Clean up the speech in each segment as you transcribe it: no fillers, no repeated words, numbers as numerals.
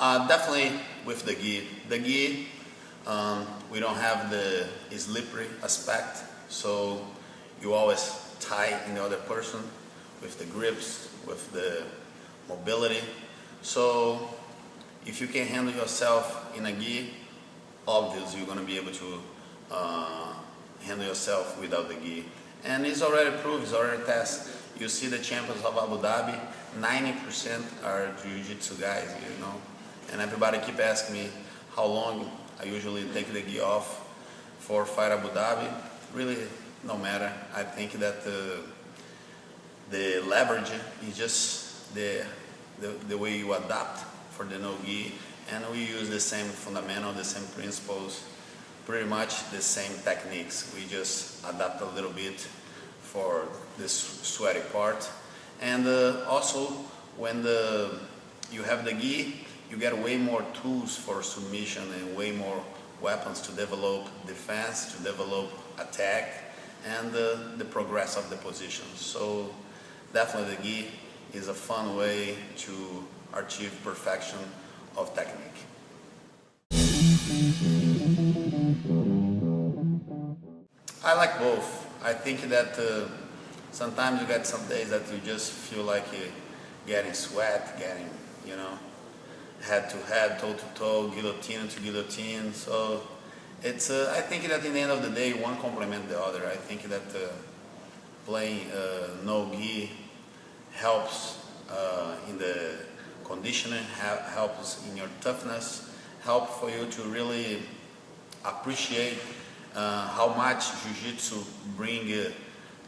Definitely with the gi. The gi, we don't have the slippery aspect, so you always tie in the other person with the grips, with the mobility. So if you can handle yourself in a gi, obviously you're going to be able to handle yourself without the gi. And it's already proved, it's already tested. You see the champions of Abu Dhabi, 90% are Jiu-Jitsu guys, you know. And everybody keep asking me how long I usually take the gi off for fight Abu Dhabi. Really, no matter. I think that the leverage is just the way you adapt for the no gi, and we use the same fundamental, the same principles, pretty much the same techniques. We just adapt a little bit for this sweaty part. And also when you have the gi, you get way more tools for submission and way more weapons to develop defense, to develop attack, and the progress of the position. So definitely the gi is a fun way to achieve perfection of technique. I like both. I think that sometimes you get some days that you just feel like you're getting sweat, getting, you know, head to head, toe to toe, guillotine to guillotine. So it's, I think that in the end of the day, one complements the other. I think that playing no gi helps in the conditioning, helps in your toughness, helps for you to really appreciate how much Jiu-Jitsu bring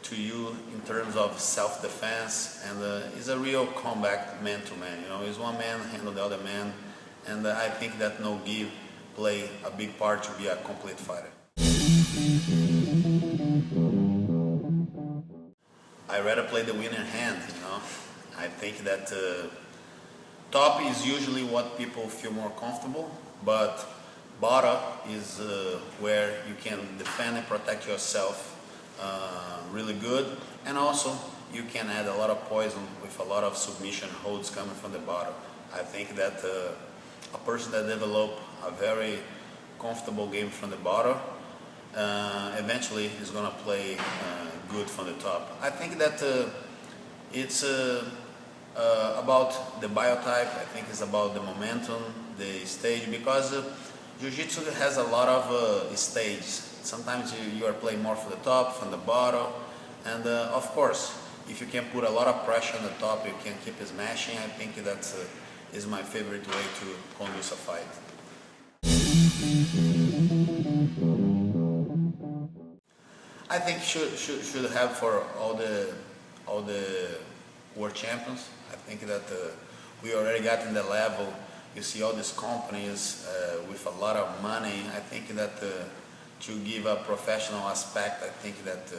to you in terms of self-defense, and it's a real combat man-to-man. You know, it's one man handle the other man, and I think that no gi play a big part to be a complete fighter. I rather play the winning hand, you know. I think that top is usually what people feel more comfortable, but bottom is where you can defend and protect yourself really good, and also you can add a lot of poison with a lot of submission holds coming from the bottom. I think that a person that develop a very comfortable game from the bottom eventually is going to play good from the top. I think that it's about the biotype. I think it's about the momentum, the stage, because Jiu-Jitsu has a lot of stages. Sometimes you are playing more from the top, from the bottom, and of course, if you can put a lot of pressure on the top, you can keep smashing. I think that is my favorite way to conduce a fight. I think should have for all the world champions. I think that we already got in the level. You see all these companies with a lot of money. I think that to give a professional aspect, I think that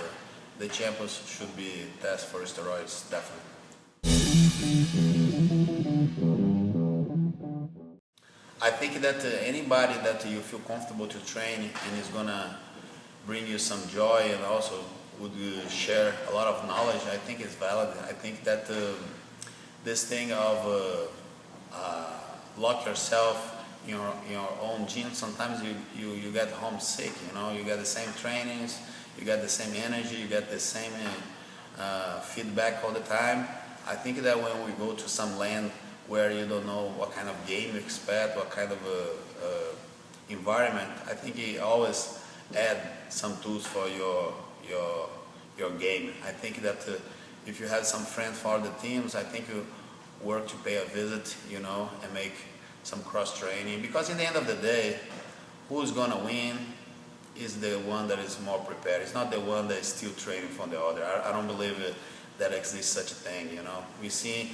the champions should be tested for steroids, definitely. I think that anybody that you feel comfortable to train and is gonna bring you some joy and also would share a lot of knowledge, I think it's valid. I think that this thing of lock yourself in your own gym, sometimes you get homesick, you know, you get the same trainings, you get the same energy, you get the same feedback all the time. I think that when we go to some land where you don't know what kind of game you expect, what kind of environment, I think you always add some tools for your game. I think that if you have some friends for the teams, I think you work to pay a visit, you know, and make some cross training, because in the end of the day, who's gonna win is the one that is more prepared. It's not the one that is still training from the other. I don't believe that exists such a thing, you know. We see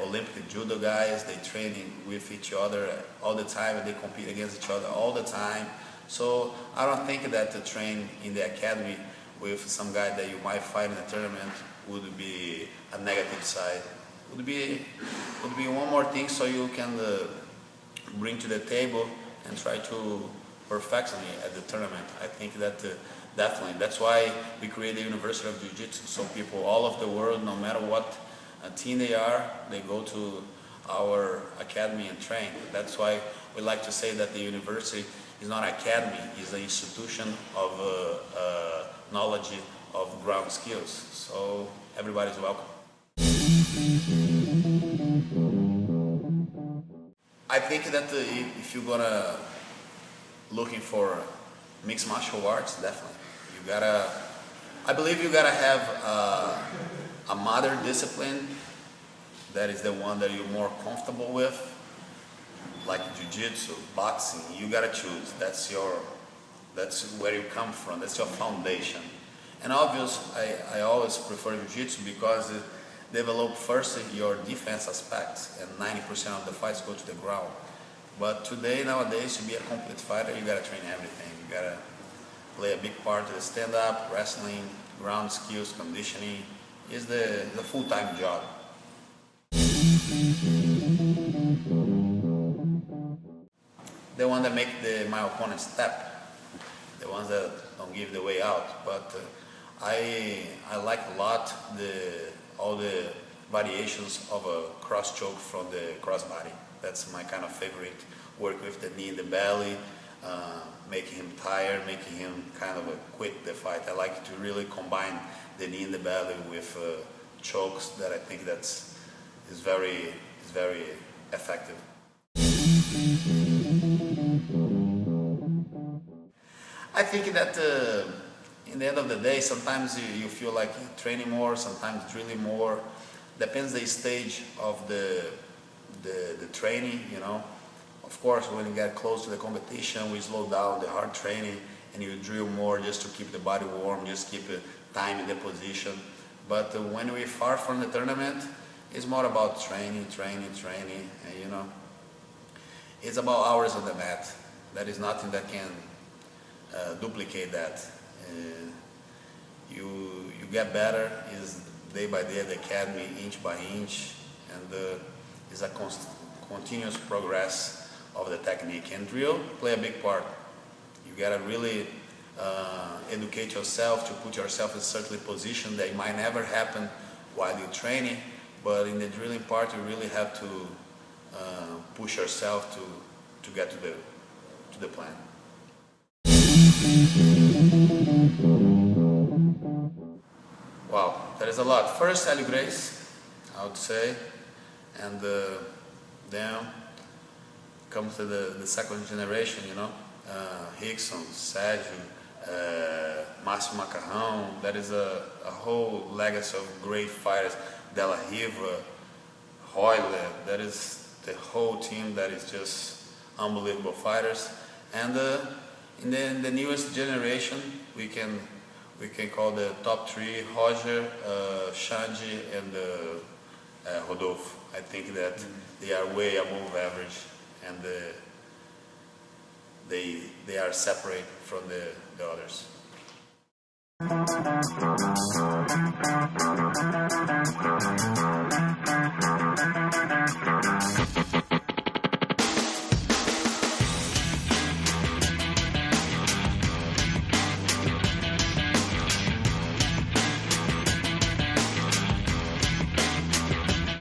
Olympic judo guys, they training with each other all the time, and they compete against each other all the time. So I don't think that to train in the academy with some guy that you might fight in a tournament would be a negative side. Would be one more thing so you can bring to the table and try to perfect me at the tournament. I think that definitely, that's why we created the University of Jiu-Jitsu, so people all over the world, no matter what team they are, they go to our academy and train. That's why we like to say that the university is not an academy, it's an institution of knowledge of ground skills. So everybody's welcome. I think that if you're gonna looking for mixed martial arts, definitely I believe you gotta have a mother discipline that is the one that you're more comfortable with, like Jiu-Jitsu, boxing. You gotta choose. That's where you come from. That's your foundation. And obviously, I always prefer Jiu-Jitsu because it develops first your defense aspects, and 90% of the fights go to the ground. But nowadays, to be a complete fighter, you gotta train everything. You gotta play a big part in the stand-up, wrestling, ground skills, conditioning. Is the full-time job. The one that make my opponent step, the ones that don't give the way out. But I like a lot all the variations of a cross choke from the crossbody. That's my kind of favorite. Work with the knee in the belly, making him tired, making him kind of quit the fight. I like to really combine the knee in the belly with chokes that I think is very effective. I think that in the end of the day, sometimes you feel like training more, sometimes drilling more. Depends the stage of the training, you know. Of course, when you get close to the competition, we slow down the hard training and you drill more just to keep the body warm, just keep time in the position. But when we're far from the tournament, it's more about training, and you know, it's about hours on the mat. There is nothing that can duplicate that. You get better is day by day at the academy, inch by inch, and it's a continuous progress of the technique. And drill play a big part. You gotta really educate yourself to put yourself in a certain position that might never happen while you're training, but in the drilling part you really have to push yourself to get to the plan. Wow, there is a lot. First, Hélio Gracie, I would say, and then comes to the second generation, you know, Rickson, Sérgio, Márcio Macarrão. That is a whole legacy of great fighters. De La Riva, Royler. That is the whole team that is just unbelievable fighters. And in the newest generation, we can call the top three Roger, Xande, and Rodolfo. I think that they are way above average, and they are separate from the others.